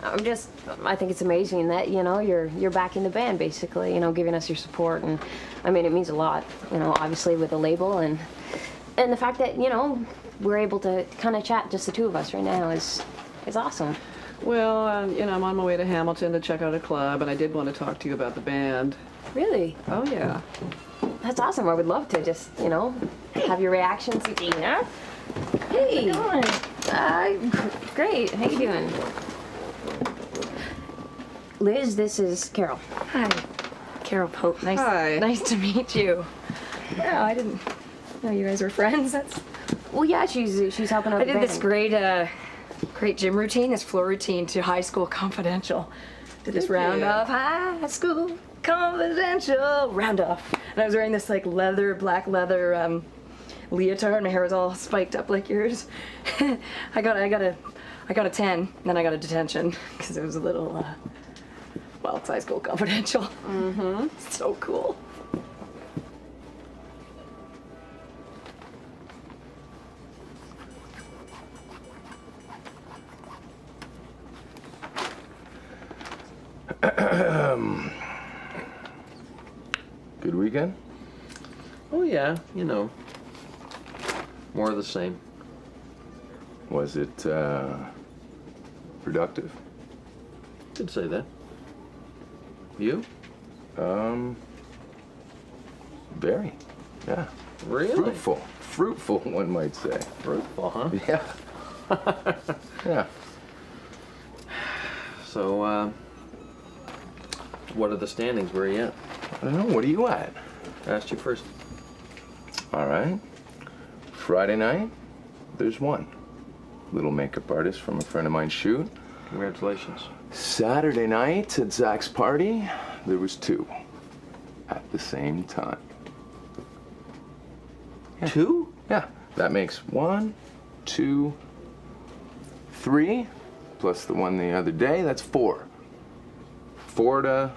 I think it's amazing that, you know, you're backing the band, basically, you know, giving us your support. And, I mean, it means a lot, you know, obviously with the label. And the fact that, you know, we're able to kind of chat, just the two of us right now, is awesome. Well, you know, I'm on my way to Hamilton to check out a club, and I did want to talk to you about the band. Really? Oh, yeah. That's awesome. I would love to just, you know, have your reactions. Gina. Hey. How you doing? Great. How you doing? Liz, this is Carol. Hi. Carol Pope. Hi. Nice to meet you. Yeah, I didn't know you guys were friends. Well, yeah, she's helping out I the did band. this great gym routine, this floor routine to High School Confidential. Did this round off High School Confidential round off. And I was wearing this like black leather leotard. My hair was all spiked up like yours. I got a 10, and then I got a detention because it was a little well, it's High School Confidential. Mm-hmm. So cool. Good weekend? Oh yeah, you know, more of the same. Was it productive? Could say that. You? Very. Yeah. Really? Fruitful, one might say. Fruitful, huh? Yeah. Yeah. So, what are the standings? Where are you at? I don't know. What are you at? I asked you first. All right. Friday night, there's one. Little makeup artist from a friend of mine's shoot. Congratulations. Saturday night at Zach's party, there was two. At the same time. Yeah. Two? Yeah. That makes 1, 2, 3, plus the one the other day, that's 4. 4 to...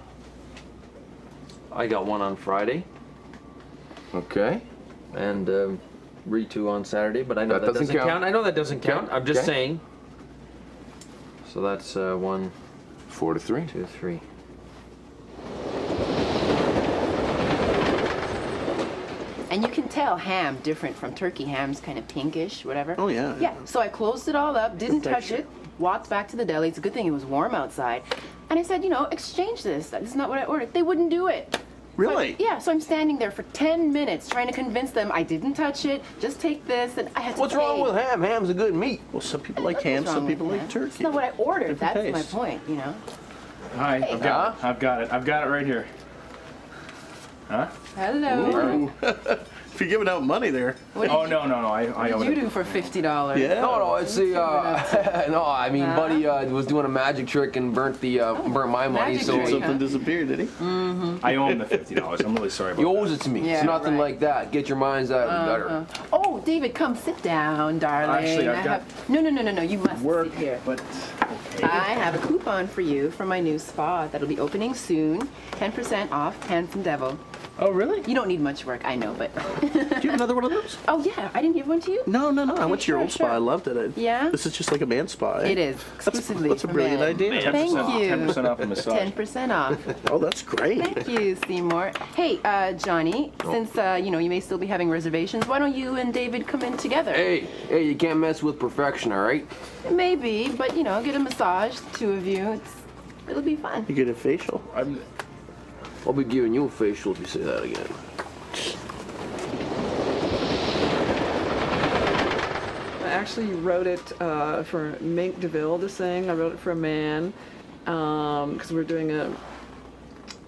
I got one on Friday. Okay. And Ritu on Saturday, but I know That that doesn't doesn't count. I know that doesn't count. I'm just Okay. saying. So that's 1, 4 to 3. 2, 3. And you can tell ham different from turkey. Ham's kind of pinkish, whatever. Oh, yeah. Yeah, so I closed it all up, didn't The touch texture. it, walked back to the deli. It's a good thing it was warm outside. And I said, you know, exchange this. This is not what I ordered. They wouldn't do it. Really? Yeah, so I'm standing there for 10 minutes trying to convince them I didn't touch it, just take this, and I had to What's pay. wrong with ham? Ham's a good meat. Well, some people like What's ham, wrong some with people like ham? turkey. It's not what I ordered. Different That's tastes. my point, you know. Hi, I've got it. I've got it right here. Huh? Hello. If you're giving out money there. What Oh, no. I did own you it. do for $50? Yeah. No, it's the no. I mean, Buddy was doing a magic trick and burnt my money. magic So trick. Something disappeared, did he? I own the $50. I'm really sorry about he owes it to me. Yeah, it's nothing right. like that. Get your minds out of the gutter. Oh, David, come sit down, darling. Actually, I've I got have... No, you must work, sit here. but okay. I have a coupon for you from my new spa that'll be opening soon. 10% off Handsome Devil. Oh, really? You don't need much work, I know, but... Do you have another one of those? Oh, yeah, I didn't give one to you? No. I went to your sure, old spa. sure. I loved it. Yeah? This is just like a man spa. Eh? It is, exclusively That's a for brilliant men. idea. Thank you. 10% off a massage. 10% off. Oh, that's great. Thank you, Seymour. Hey, Johnny, since, you know, you may still be having reservations, why don't you and David come in together? Hey, you can't mess with perfection, all right? Maybe, but, you know, get a massage, the two of you. It'll be fun. You get a facial. I'll be giving you a facial if you say that again. I actually wrote it for Mink DeVille to sing. I wrote it for a man because we're doing the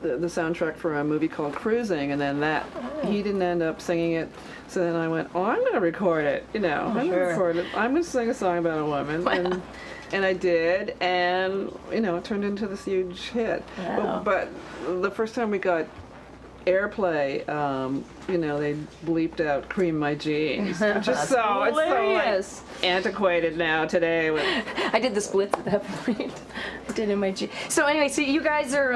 soundtrack for a movie called Cruising, and then he didn't end up singing it. So then I went, I'm going to record it. You know, I'm going to record it. I'm going to sing a song about a woman. And I did, and you know, it turned into this huge hit. Wow. But the first time we got airplay, you know, they bleeped out "Cream My Jeans," which is so hilarious. like, antiquated now today. I did the splits at that point. I did in my G. So anyway, so you guys are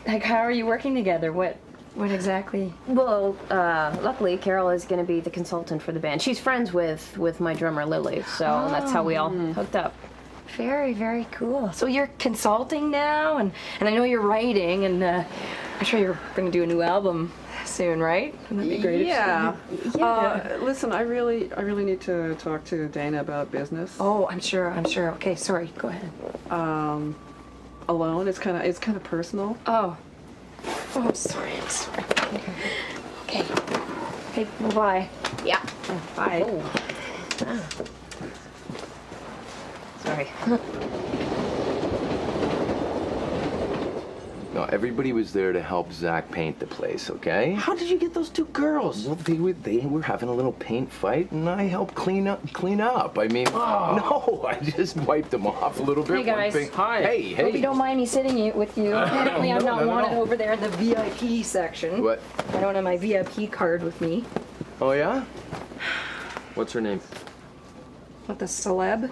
like, how are you working together? What exactly? Well, luckily, Carol is going to be the consultant for the band. She's friends with my drummer, Lily, so that's how we all hooked up. Very, very cool. So you're consulting now, and I know you're writing, and I'm sure you're going to do a new album soon, right? Wouldn't that be great? Yeah. Yeah. Listen, I really need to talk to Dana about business. Oh, I'm sure. Okay, sorry. Go ahead. Alone, it's kind of personal. Oh, I'm sorry. Okay. Hey, bye. Yeah. Bye. Sorry. No, everybody was there to help Zach paint the place, okay? How did you get those two girls? Well, they were having a little paint fight, and I helped clean up. I mean, no, I just wiped them off a little bit. Hey, guys. Hi. Hey. Hope you don't mind me sitting with you. Apparently, I'm not no. wanted over there in the VIP section. What? I don't have my VIP card with me. Oh, yeah? What's her name? What, the celeb?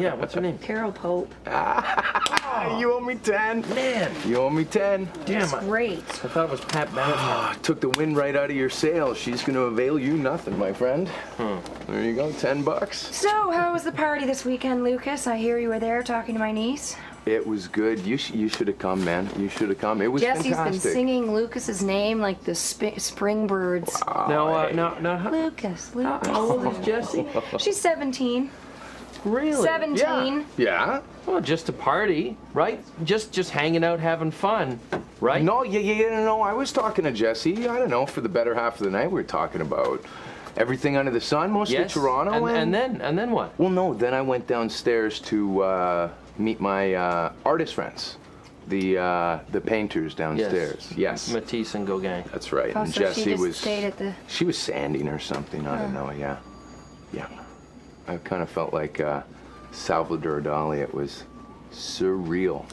Yeah, what's her name? Carol Pope. You owe me 10. Man, You owe me 10. damn, Great. I thought it was Pat Benatar. Took the wind right out of your sails. She's going to avail you nothing, my friend. There you go, $10. So, how was the party this weekend, Lucas? I hear you were there talking to my niece. It was good. You should have come, man. You should have come. It was Jesse's fantastic. been singing Lucas's name like the spring birds. No, Lucas. how old is Jessie? She's 17. Really? 17. Yeah? Well, just a party, right? Just hanging out, having fun, right? No, no. I was talking to Jesse. I don't know, for the better half of the night, we were talking about everything under the sun, mostly Yes. Toronto. And then what? Well, no. Then I went downstairs to meet my artist friends, the painters downstairs. Yes. Matisse and Gauguin. That's right. Oh, And so Jesse she just was. stayed at the... She was sanding or something. I don't know. Yeah. I kind of felt like Salvador Dali. It was surreal.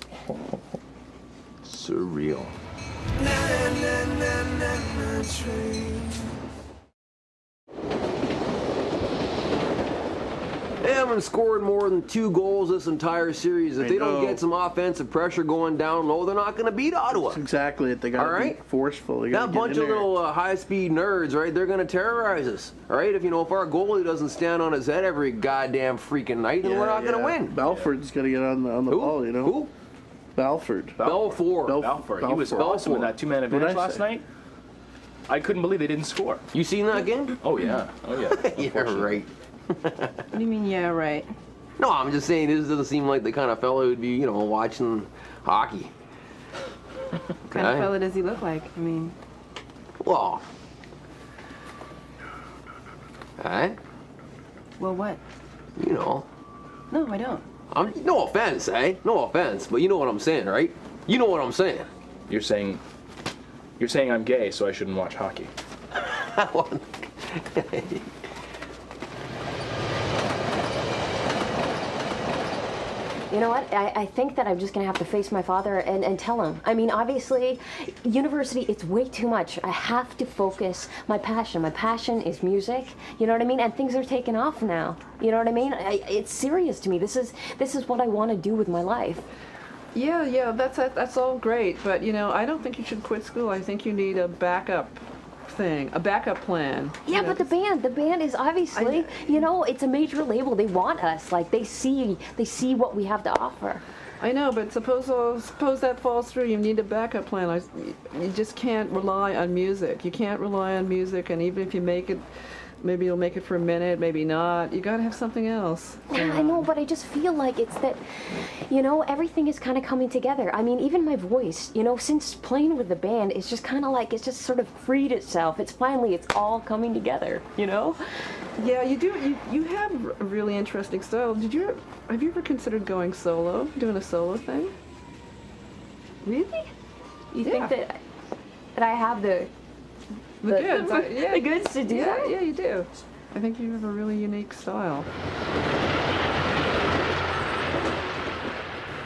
Surreal. They haven't scored more than 2 goals this entire series. If they don't get some offensive pressure going down low, they're not going to beat Ottawa. That's exactly it. They got to be forceful. They gotta That get bunch in of there. little high-speed nerds, right? They're going to terrorize us, all right? If our goalie doesn't stand on his head every goddamn freaking night, then we're not going to win. Balford's got to get on the ball, you know. Who? Balford. Belfour. Balfour. He was awesome in that two-man What'd advantage I last say? night. I couldn't believe they didn't score. You seen that game? Oh yeah. Yeah, right. What do you mean, yeah, right? No, I'm just saying this doesn't seem like the kind of fellow who'd be, watching hockey. What kind of fella does he look like? I mean, Well. Alright? well, what? You know. No, I don't. No offense, eh? No offense, but you know what I'm saying, right? You know what I'm saying. You're saying I'm gay, so I shouldn't watch hockey. You know what? I think that I'm just going to have to face my father and tell him. I mean, obviously, university, it's way too much. I have to focus my passion. My passion is music. You know what I mean? And things are taking off now. You know what I mean? It's serious to me. This is what I want to do with my life. Yeah, that's all great, but I don't think you should quit school. I think you need a backup thing, a backup plan. Yeah, but the band is obviously, it's a major label. They want us. Like they see what we have to offer. I know, but suppose that falls through. You need a backup plan. You just can't rely on music. You can't rely on music, and even if you make it, maybe you'll make it for a minute, maybe not. You gotta have something else. Yeah, I know, but I just feel like it's that, everything is kind of coming together. I mean, even my voice, since playing with the band, it's just kind of like, it's just sort of freed itself. It's all coming together, Yeah, you do. You have a really interesting style. Have you ever considered going solo, doing a solo thing? Really? You Yeah. think that I have the goods, the goods to do that? Yeah, you do. I think you have a really unique style.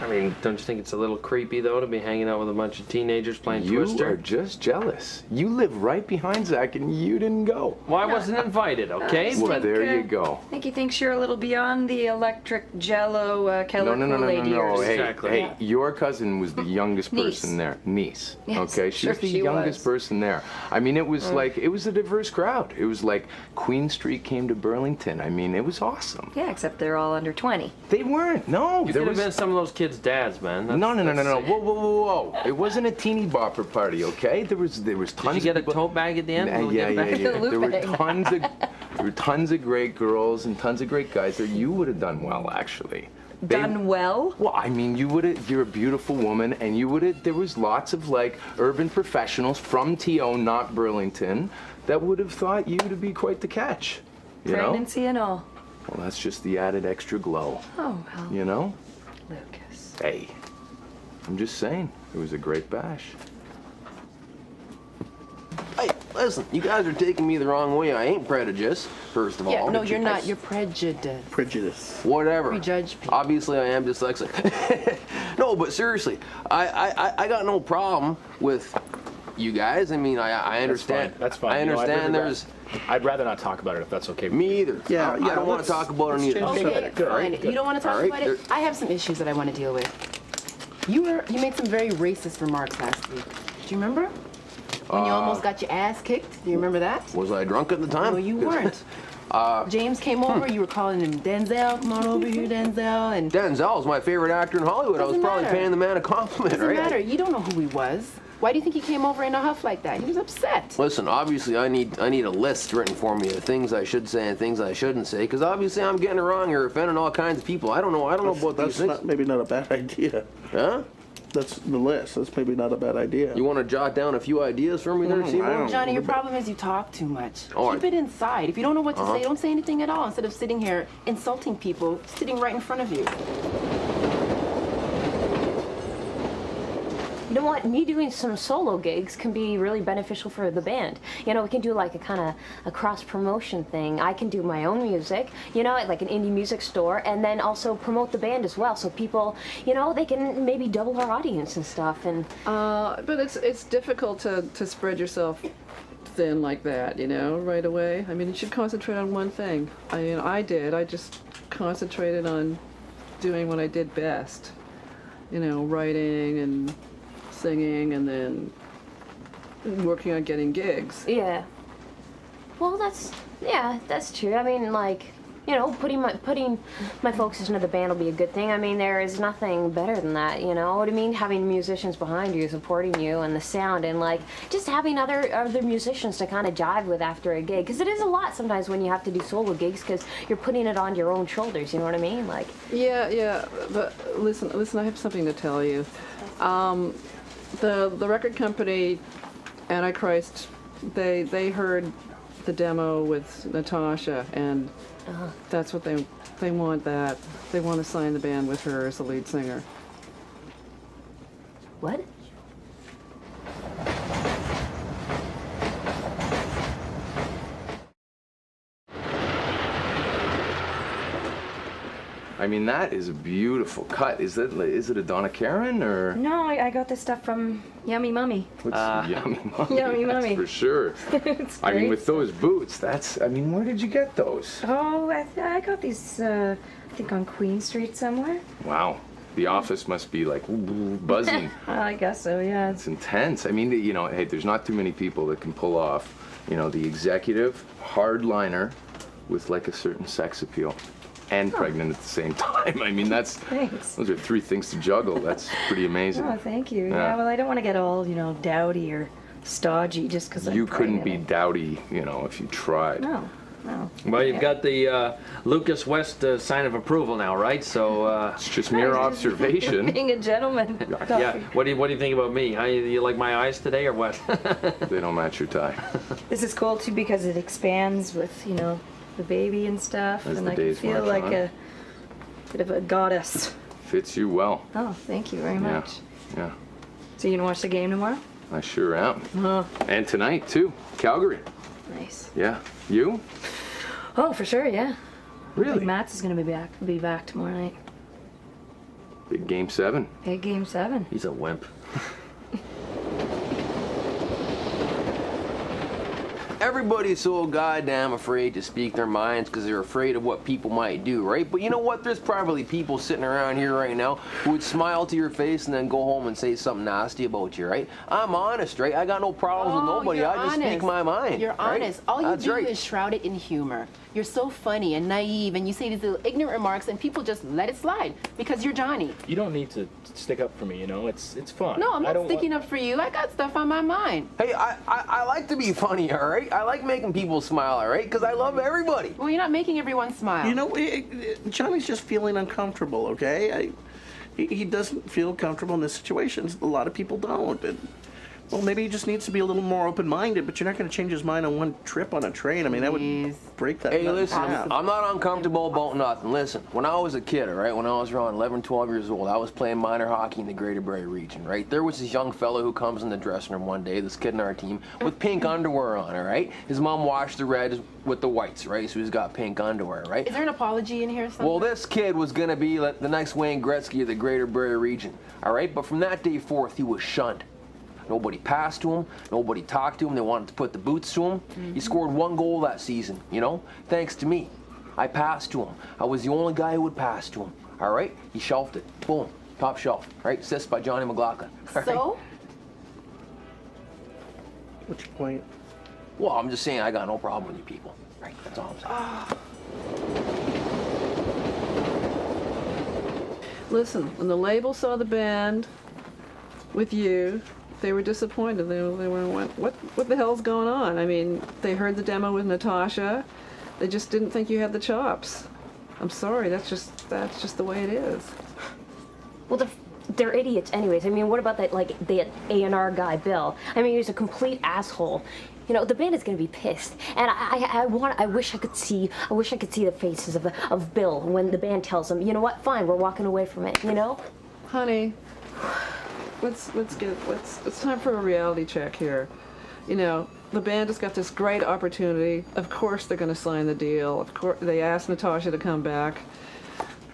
I mean, don't you think it's a little creepy though to be hanging out with a bunch of teenagers playing You Twister? are just jealous. You live right behind Zach, and you didn't go. Well, I wasn't invited, okay? Well, But there you go. I think he thinks you're a little beyond the electric jello Keller Kool-Aid years. Hey, Exactly. hey, your cousin was the youngest Niece. person there. Niece. Yes, Okay, she sure was the she youngest was. person there. I mean, it was like, it was a diverse crowd. It was like Queen Street came to Burlington. I mean, it was awesome. Yeah, except they're all under 20. They weren't. No, you there could have was. been some of those kids' dads, man. No. That's Whoa, whoa, whoa, whoa! It wasn't a teeny bopper party, okay? There was tons. Did you of get a people. tote bag at the end? Will we Yeah, get yeah, back? yeah. There were Looping. tons of great girls and tons of great guys there. You would have done well, actually. They- Done well? Well, I mean, you would have. You're a beautiful woman, and you would have. There was lots of like urban professionals from TO, not Burlington, that would have thought you to be quite the catch. You know? Pregnancy and all. Well, that's just the added extra glow. Oh, well, You know? Lucas. Hey, I'm just saying, it was a great bash. Hey, listen, you guys are taking me the wrong way. I ain't prejudiced, first of Yeah, all. no, you're not. You're prejudiced. Prejudice. Whatever. Prejudge people. Obviously, I am dyslexic. No, but seriously, I got no problem with you guys. I mean, I understand. That's fine. I You know, understand there's. I'd rather not talk about it if that's okay. with you. Me either. Yeah, I yeah, don't want let's- to talk about it let's either. change Okay, Good, fine. good. You don't want to talk All right, about it? I have some issues that I want to deal with. You made some very racist remarks last week. Do you remember? When you almost got your ass kicked. Do you remember that? Was I drunk at the time? No, you weren't. James came over. You were calling him Denzel. Come on over here, Denzel. And Denzel's my favorite actor in Hollywood. I was Doesn't probably matter. paying the man a compliment, doesn't right? matter. You don't know who he was. Why do you think he came over in a huff like that? He was upset. Listen, obviously I need a list written for me of things I should say and things I shouldn't say, because obviously I'm getting it wrong here, offending all kinds of people. I don't know about these That's things. maybe not a bad idea. Huh? That's the list. That's maybe not a bad idea. You want to jot down a few ideas for me there, I Seymour? don't- Johnny, your problem is you talk too much. All Keep right. it inside. If you don't know what to say, don't say anything at all. Instead of sitting here insulting people sitting right in front of you. You know what? Me doing some solo gigs can be really beneficial for the band. You know, we can do like a kind of a cross promotion thing. I can do my own music, you know, at like an indie music store, and then also promote the band as well. So people, you know, they can maybe double our audience and stuff. And But it's difficult to spread yourself thin like that, you know, right away. I mean, you should concentrate on one thing. I mean, I did. I just concentrated on doing what I did best. You know, writing and singing, and then working on getting gigs. yeah, well, that's true. I mean, like, you know, putting my focus into the band will be a good thing. I mean, there is nothing better than that, you know what I mean? Having musicians behind you supporting you and the sound, and like just having other musicians to kind of jive with after a gig, because it is a lot sometimes when you have to do solo gigs because you're putting it on your own shoulders. You know what I mean? Like, Yeah, but listen, I have something to tell you. The record company, Antichrist, they heard the demo with Natasha, and that's what they want. That they want to sign the band with her as the lead singer. what? I mean, that is a beautiful cut. Is it a Donna Karen or No, I got this stuff from Yummy Mummy. what's Yummy Mummy? Yummy That's Mummy. for sure. It's I mean, great. with those boots, I mean, where did you get those? Oh, I got these, I think on Queen Street somewhere. Wow, the office must be like buzzing. I guess so, yeah. It's intense. I mean, you know, hey, there's not too many people that can pull off, you know, the executive hardliner with like a certain sex appeal and pregnant at the same time. I mean, Thanks. those are three things to juggle. That's pretty amazing. Oh, thank you. Yeah. Yeah, well, I don't want to get all, you know, dowdy or stodgy just because I'm You couldn't be pregnant. dowdy, you know, if you tried. No, no. Well, you've got the Lucas West sign of approval now, right? So, It's just mere observation. Being a gentleman. yeah. What do you think about me? Huh? You like my eyes today or what? They don't match your tie. This is cool too because it expands with, you know, the baby and stuff, As and the I can days feel march like on. a bit of a goddess. Fits you well. Oh, thank you very Yeah. much. Yeah. So you gonna watch the game tomorrow? I sure am. Oh, And tonight, too. Calgary. nice. Yeah. You? Oh, for sure, yeah. Really? Big Mats is gonna be back tomorrow night. Big Game 7. Big Game 7. He's a wimp. Everybody's so goddamn afraid to speak their minds because they're afraid of what people might do, right? But you know what? There's probably people sitting around here right now who would smile to your face and then go home and say something nasty about you, right? I'm honest, right? I got no problems with nobody. You're I just speak honest. my mind. You're right? honest. All you That's do right. is shroud it in humor. You're so funny and naive, and you say these little ignorant remarks, and people just let it slide because you're Johnny. You don't need to stick up for me, you know? It's fun. No, I'm I not don't sticking up for you. I got stuff on my mind. Hey, I like to be funny, all right? I like making people smile, all right? Because I love everybody. Well, you're not making everyone smile. You know, Johnny's just feeling uncomfortable, okay? He doesn't feel comfortable in this situation. A lot of people don't. Well, maybe he just needs to be a little more open-minded, but you're not going to change his mind on one trip on a train. I mean, that would break that. Hey, nut in listen, half. I'm not uncomfortable about nothing. Listen, when I was a kid, all right, when I was around 11, 12 years old, I was playing minor hockey in the Greater Barrie region, right? There was this young fellow who comes in the dressing room one day, this kid in our team, with pink underwear on, all right? His mom washed the red with the whites, right? So he's got pink underwear, right? Is there an apology in here somewhere? Well, this kid was going to be like the next Wayne Gretzky of the Greater Barrie region, all right? But from that day forth, he was shunned. Nobody passed to him. Nobody talked to him. They wanted to put the boots to him. He scored 1 goal that season, you know, thanks to me. I passed to him. I was the only guy who would pass to him, all right? He shelved it. Boom. Top shelf, right? Assist by Johnny McLaughlin. all right? So? What's your point? Well, I'm just saying I got no problem with you people, right? That's all I'm saying. Listen, when the label saw the band with you, they were disappointed. They went, what the hell's going on? I mean, they heard the demo with Natasha. They just didn't think you had the chops. I'm sorry, that's just the way it is. Well, they're idiots anyways. I mean, what about that, like, the A&R guy, Bill? I mean, he's a complete asshole. You know, the band is going to be pissed, and I wish I could see the faces of Bill when the band tells him, you know what, fine, we're walking away from it, you know? Honey, it's time for a reality check here. You know, the band has got this great opportunity. Of course they're going to sign the deal. Of course they asked Natasha to come back.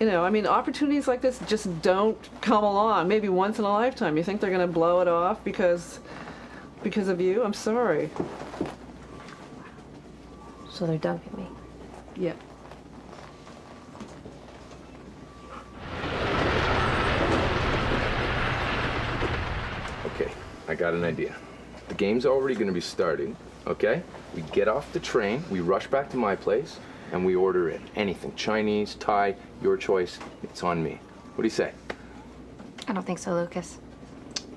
You know, I mean, opportunities like this just don't come along. Maybe once in a lifetime. You think they're going to blow it off because of you? I'm sorry. So they're dumping me. Yeah. Okay, I got an idea. The game's already going to be starting, okay? We get off the train, we rush back to my place, and we order in. Anything. Chinese, Thai, your choice. It's on me. What do you say? I don't think so, Lucas.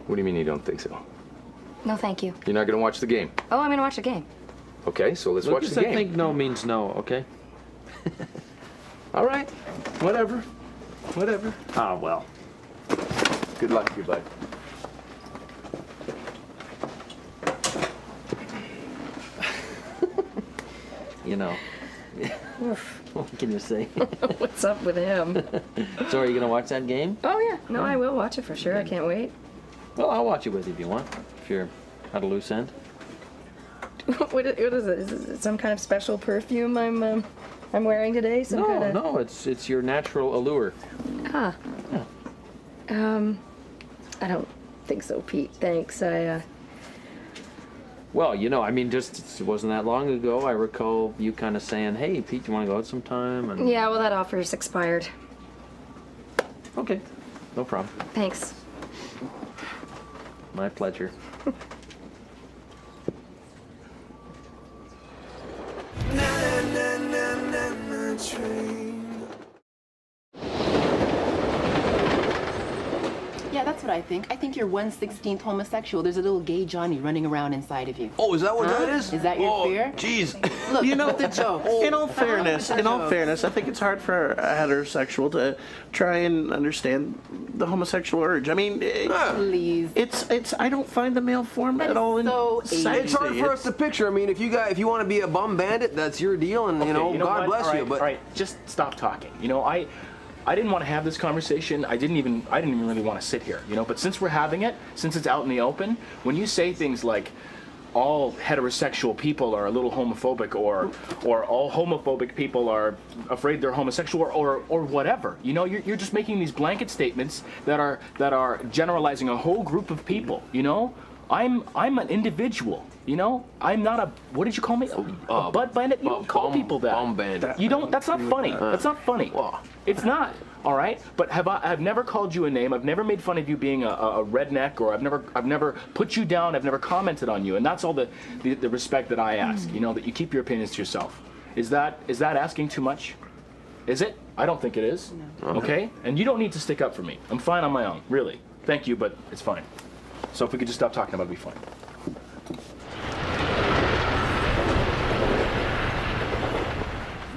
What do you mean you don't think so? No, thank you. You're not going to watch the game? Oh, I'm gonna watch the game. Okay, so let's watch Lucas, the game. I think no means no, okay? All right, whatever. Whatever. Ah, well. Good luck to you, bud. You know. What can you say? What's up with him? So are you gonna watch that game? Oh, yeah. No, I will watch it for sure. I can't wait. Well, I'll watch it with you if you want. If you're at a loose end. What is it? Is it some kind of special perfume I'm wearing today? Some kind of... No, it's your natural allure. Ah. Yeah. I don't think so, Pete. Thanks. Well, you know, I mean, just it wasn't that long ago. I recall you kind of saying, "Hey, Pete, you want to go out sometime?" And Yeah, well, that offer's expired. okay, no problem. Thanks. My pleasure. Yeah, that's what I think. I think you're 1/16th homosexual. There's a little gay Johnny running around inside of you. Oh, is that what Huh? that is? Is that your fear? Jeez. Look, You know, the joke. in all fairness, With the jokes. I think it's hard for a heterosexual to try and understand the homosexual urge. I mean, Please. it's. I don't find the male form That at is all so sexy. It's hard for us to picture. I mean, if you want to be a bum bandit, that's your deal, and you know, Okay, God what? bless All you. right, But all right, just stop talking. You know, I didn't want to have this conversation. I didn't even really want to sit here. You know, but since we're having it, since it's out in the open, when you say things like, all heterosexual people are a little homophobic, or all homophobic people are afraid they're homosexual, or whatever. You know, you're just making these blanket statements that are generalizing a whole group of people. You know, I'm an individual. You know, I'm not a, what did you call me? A butt bandit? You don't call people that. Bum bandit. You don't, that's not funny. That's not funny. It's not. All right, but I've never called you a name. I've never made fun of you being a redneck, or I've never put you down. I've never commented on you, and that's all the respect that I ask. You know, that you keep your opinions to yourself. Is that asking too much? Is it? I don't think it is. No. Okay, and you don't need to stick up for me. I'm fine on my own, really. Thank you, but it's fine. So if we could just stop talking about it, it'd be fine.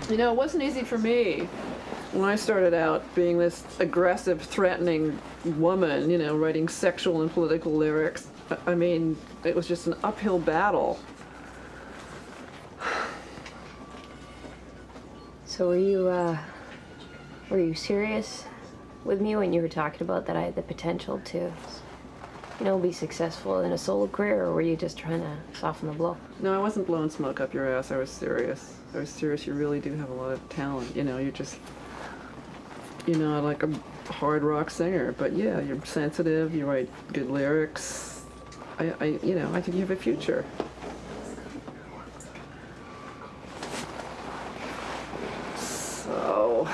You know, it wasn't easy for me when I started out being this aggressive, threatening woman, you know, writing sexual and political lyrics. I mean, it was just an uphill battle. So were you serious with me when you were talking about that I had the potential to, you know, be successful in a solo career, or were you just trying to soften the blow? No, I wasn't blowing smoke up your ass. I was serious. I was serious. You really do have a lot of talent. You know, you're just, you're not like a hard rock singer, but yeah, you're sensitive. You write good lyrics. You know, I think you have a future. So,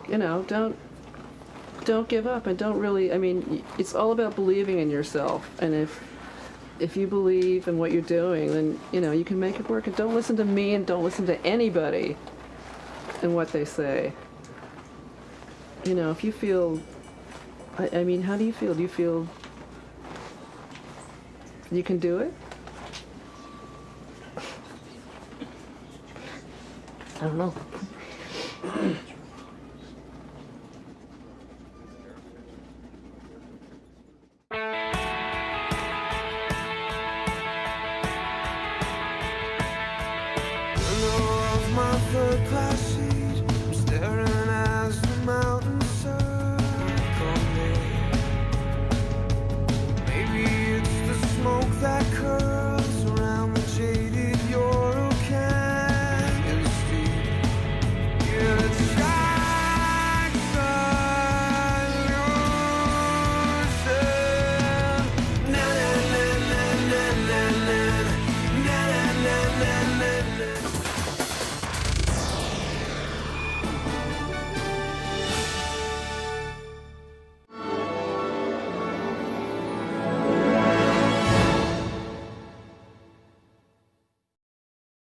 you know, don't give up, and don't really, I mean, it's all about believing in yourself, and if you believe in what you're doing, then, you know, you can make it work. And don't listen to me, and don't listen to anybody and what they say. You know, if you feel, I mean, how do you feel? Do you feel you can do it? I don't know.